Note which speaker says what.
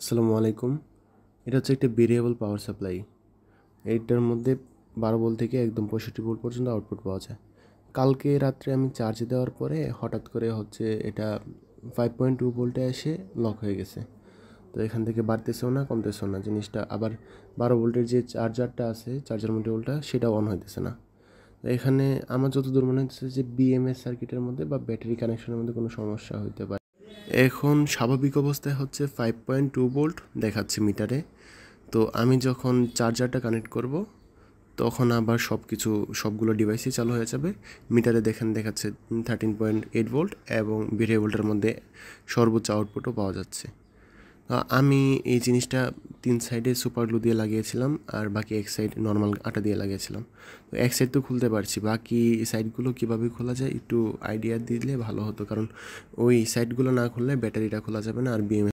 Speaker 1: আসসালামু আলাইকুম। এটা হচ্ছে একটা ভেরিয়েবল পাওয়ার সাপ্লাই। এইটার মধ্যে 12 ভোল্ট থেকে একদম 65 ভোল্ট পর্যন্ত আউটপুট পাওয়া যায়। কালকে রাত্রে আমি চার্জে দেওয়ার পরে হঠাৎ করে হচ্ছে এটা 5.2 ভোল্টে এসে লক হয়ে গেছে। তো এখান থেকে বাড়তেছেও না কমতেছেও না জিনিসটা। আবার 12 ভোল্টের যে চার্জারটা আছে, চার্জার মডিউলটা, সেটাও অন হইতেছে না। তো এখানে আমার যতদূর মনে হচ্ছে যে বিএমএস সার্কিটের মধ্যে বা ব্যাটারি কানেকশনের মধ্যে কোনো সমস্যা হইতে পারে। এখন স্বাভাবিক অবস্থায় হচ্ছে 5.2 ভোল্ট দেখাচ্ছে মিটারে। তো আমি যখন চার্জারটা কানেক্ট করব তখন আবার সবগুলো ডিভাইসই চালু হয়ে যাবে। মিটারে দেখাচ্ছে 13.8 ভোল্ট এবং ভেরিয়েবলটার মধ্যে সর্বোচ্চ আউটপুটও পাওয়া যাচ্ছে। আমি এই জিনিসটা 3 সাইডে সুপার গ্লু দিয়ে লাগিয়েছিলাম আর বাকি এক সাইড নর্মাল আটা দিয়ে লাগিয়েছিলাম। তো এক সাইড তো খুলতে পারছি, বাকি সাইডগুলো কীভাবে খোলা যায় একটু আইডিয়া দিলে ভালো হতো, কারণ ওই সাইডগুলো না খুললে ব্যাটারিটা খোলা যাবে না আর